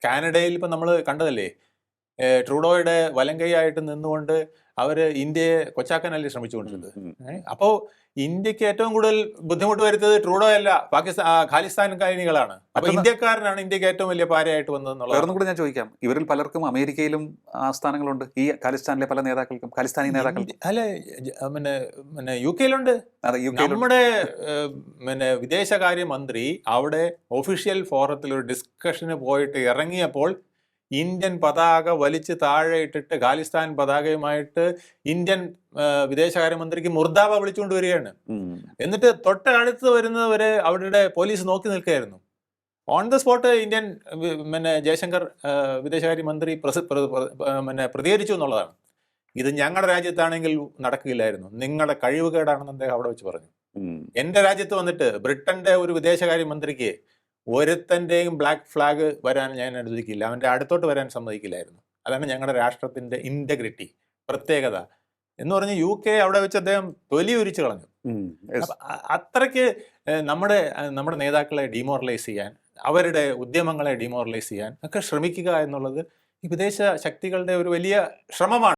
കാനഡയിൽ ഇപ്പം നമ്മൾ കണ്ടതല്ലേ, ട്രൂഡോയുടെ വലങ്കൈയായിട്ട് നിന്നുകൊണ്ട് അവർ ഇന്ത്യയെ കൊച്ചാക്കാനല്ലേ ശ്രമിച്ചുകൊണ്ടിരുന്നത്. അപ്പോൾ ഇന്ത്യക്ക് ഏറ്റവും കൂടുതൽ ബുദ്ധിമുട്ട് വരുത്തത് ട്രൂഡോ അല്ല, ഖാലിസ്ഥാൻകാരികളാണ്. അപ്പൊ ഇന്ത്യക്കാരനാണ് ഇന്ത്യക്ക് ഏറ്റവും വലിയ പാരയായിട്ട് വന്നതെന്നുള്ളത്. വേറൊന്നും കൂടെ ഞാൻ ചോദിക്കാം, ഇവരിൽ പലർക്കും അമേരിക്കയിലും ആസ്ഥാനങ്ങളുണ്ട്, ഈ ഖാലിസ്ഥാനിലെ പല നേതാക്കൾക്കും, ഖാലിസ്ഥാനി നേതാക്കൾക്കും. അല്ല, പിന്നെ യു കെയിലുണ്ട്. നമ്മുടെ വിദേശകാര്യമന്ത്രി അവിടെ ഒഫീഷ്യൽ ഫോറത്തിൽ ഒരു ഡിസ്കഷന് പോയിട്ട് ഇറങ്ങിയപ്പോൾ ഇന്ത്യൻ പതാക വലിച്ച് താഴെ ഇട്ടിട്ട് ഖാലിസ്ഥാൻ പതാകയുമായിട്ട് ഇന്ത്യൻ വിദേശകാര്യമന്ത്രിക്ക് മുർദാബ വിളിച്ചുകൊണ്ട് വരികയാണ്. എന്നിട്ട് തൊട്ടടുത്ത് വരുന്നവരെ അവരുടെ പോലീസ് നോക്കി നിൽക്കുകയായിരുന്നു. On the spot Indian Jaishankar വിദേശകാര്യമന്ത്രി പ്രതികരിച്ചു എന്നുള്ളതാണ്. ഇത് ഞങ്ങളുടെ രാജ്യത്താണെങ്കിൽ നടക്കില്ലായിരുന്നു, നിങ്ങളുടെ കഴിവുകേടാണെന്ന് അദ്ദേഹം അവിടെ വെച്ച് പറഞ്ഞു. എൻ്റെ രാജ്യത്ത് വന്നിട്ട് ബ്രിട്ടന്റെ ഒരു വിദേശകാര്യമന്ത്രിക്ക് ഒരുത്തൻ്റെയും ബ്ലാക്ക് ഫ്ലാഗ് വരാൻ ഞാൻ അനുവദിക്കില്ല, അവൻ്റെ അടുത്തോട്ട് വരാൻ സമ്മതിക്കില്ലായിരുന്നു. അതാണ് ഞങ്ങളുടെ രാഷ്ട്രത്തിൻ്റെ ഇൻറ്റഗ്രിറ്റി, പ്രത്യേകത എന്ന് പറഞ്ഞ് യു കെ അവിടെ വെച്ച് അദ്ദേഹം തൊലി ഉരിച്ചു കളഞ്ഞു. അത്രയ്ക്ക് നമ്മുടെ നേതാക്കളെ ഡിമോറലൈസ് ചെയ്യാൻ, അവരുടെ ഉദ്യമങ്ങളെ ഡിമോറലൈസ് ചെയ്യാൻ ഒക്കെ ശ്രമിക്കുക എന്നുള്ളത് ഈ വിദേശ ശക്തികളുടെ ഒരു വലിയ ശ്രമമാണ്.